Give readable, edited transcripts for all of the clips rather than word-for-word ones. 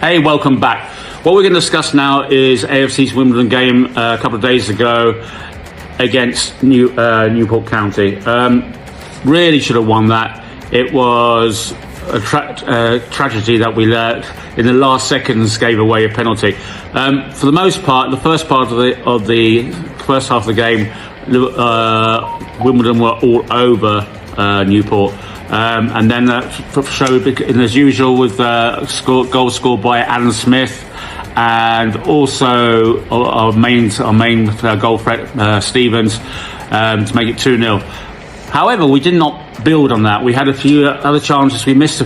Hey, welcome back. What we're going to discuss now is AFC's Wimbledon game a couple of days ago against Newport County. Really should have won that. It was a tragedy that we let in the last seconds gave away a penalty. For the most part, the first part of the first half of the game, Wimbledon were all over Newport. And then that showed, as usual, with goals scored by Alan Smith, and also our main goal threat, Stevens, to make it 2-0. However, we did not build on that. We had a few other chances. We missed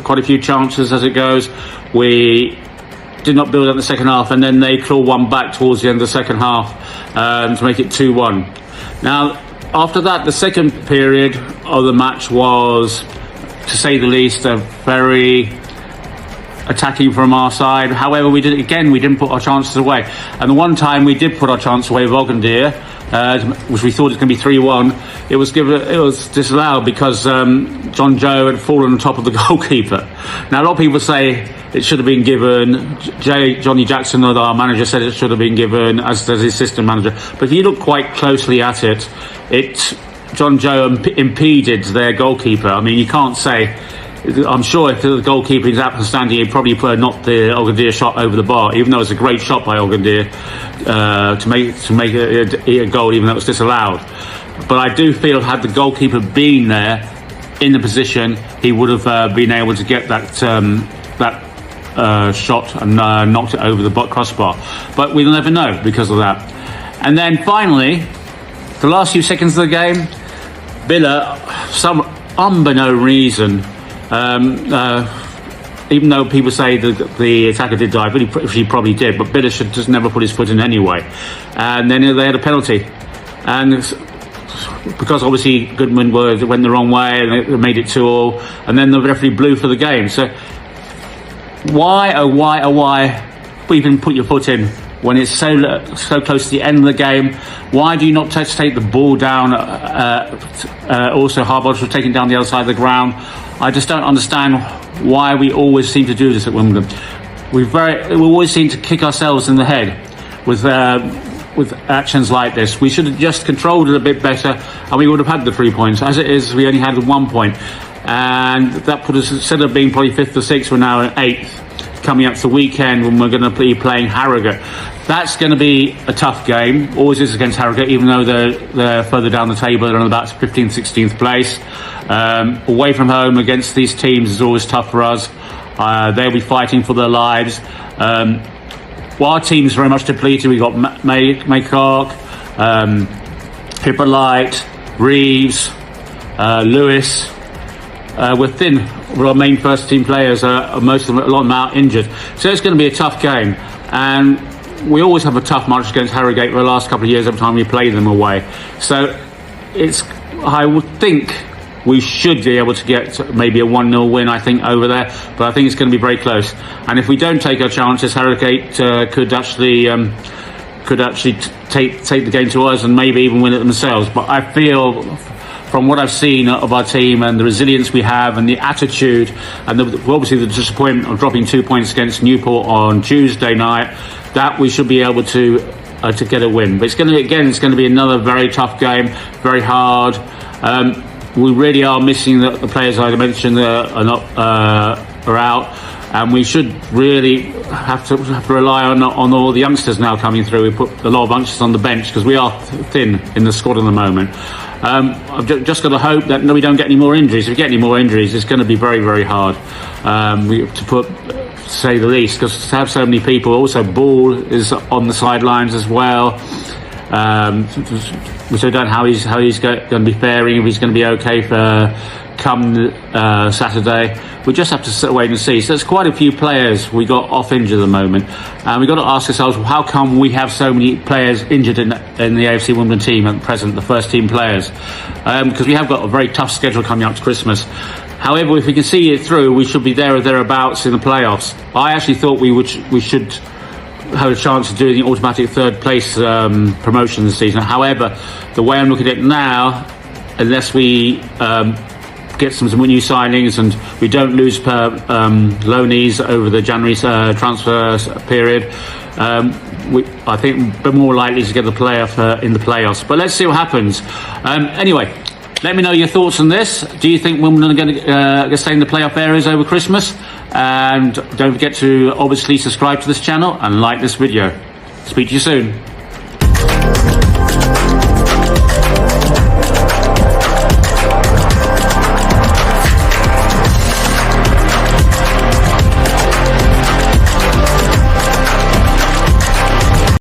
quite a few chances as it goes. We did not build up the second half, and then they clawed one back towards the end of the second half to make it 2-1. Now, after that, the second period of the match was, to say the least, very attacking from our side. However, we didn't put our chances away. And the one time we did put our chance away with Ogdendir, which we thought was going to be 3-1, it was disallowed because John Joe had fallen on top of the goalkeeper. Now, a lot of people say it should have been given. Johnny Jackson, our manager, said it should have been given, as does his assistant manager. But if you look quite closely at it, John Joe impeded their goalkeeper. I mean, you can't say. I'm sure if the goalkeeper is up and standing, he'd probably knocked the Ogdendir shot over the bar, even though it was a great shot by Ogdendir to make a goal, even though it was disallowed. But I do feel, had the goalkeeper been there in the position, he would have been able to get that shot and knocked it over the crossbar. But we'll never know because of that. And then finally, the last few seconds of the game, Villa, some unbeknown reason, even though people say that the attacker did dive, but he probably did, but Villa should just never put his foot in anyway. And then they had a penalty. And because obviously Goodman went the wrong way and it made it 2-2, and then the referee blew for the game. So why even put your foot in when it's so close to the end of the game? Why do you not take the ball down? Also, Harbottle was taken down the other side of the ground. I just don't understand why we always seem to do this at Wimbledon. We always seem to kick ourselves in the head with actions like this. We should have just controlled it a bit better, and we would have had the 3 points. As it is, we only had 1 point, and that put us, instead of being probably 5th or 6th, we're now in 8th. Coming up to the weekend when we're going to be playing Harrogate. That's going to be a tough game. Always is against Harrogate, even though they're further down the table. They're on about 15th, 16th place. Away from home against these teams is always tough for us. They'll be fighting for their lives. While our team's very much depleted, we've got Maycock, Hippolyte, Reeves, Lewis. We're thin. Our main first team players are a lot of them out injured, so it's going to be a tough game. And we always have a tough match against Harrogate for the last couple of years every time we play them away. So I would think we should be able to get maybe a 1-0 win, I think, over there, but I think it's going to be very close. And if we don't take our chances, Harrogate could actually take the game to us and maybe even win it themselves. But I feel, from what I've seen of our team and the resilience we have and the attitude and obviously the disappointment of dropping 2 points against Newport on Tuesday night, that we should be able to get a win. But it's going to be another very tough game, very hard. We really are missing the players I mentioned are out, and we should really have to rely on all the youngsters now coming through. We put a lot of youngsters on the bench because we are thin in the squad at the moment. I've just got to hope that we don't get any more injuries. If we get any more injuries, it's going to be very, very hard to say the least, because to have so many people. Also, Ball is on the sidelines as well. So I don't know how he's going to be faring, if he's going to be okay for come Saturday. We just have to wait and see. So there's quite a few players we got off injured at the moment, and we've got to ask ourselves, how come we have so many players injured in the AFC Wimbledon team at present, the first team players? Because we have got a very tough schedule coming up to Christmas. However, if we can see it through, we should be there or thereabouts in the playoffs. I actually thought we should have a chance of doing the automatic third place promotion this season. However, the way I'm looking at it now, unless we get some new signings and we don't lose loanees over the January transfer period, I think we're more likely to get the playoff in the playoffs. But let's see what happens. Anyway, let me know your thoughts on this. Do you think Wimbledon are going to stay in the playoff areas over Christmas? And don't forget to obviously subscribe to this channel and like this video. Speak to you soon.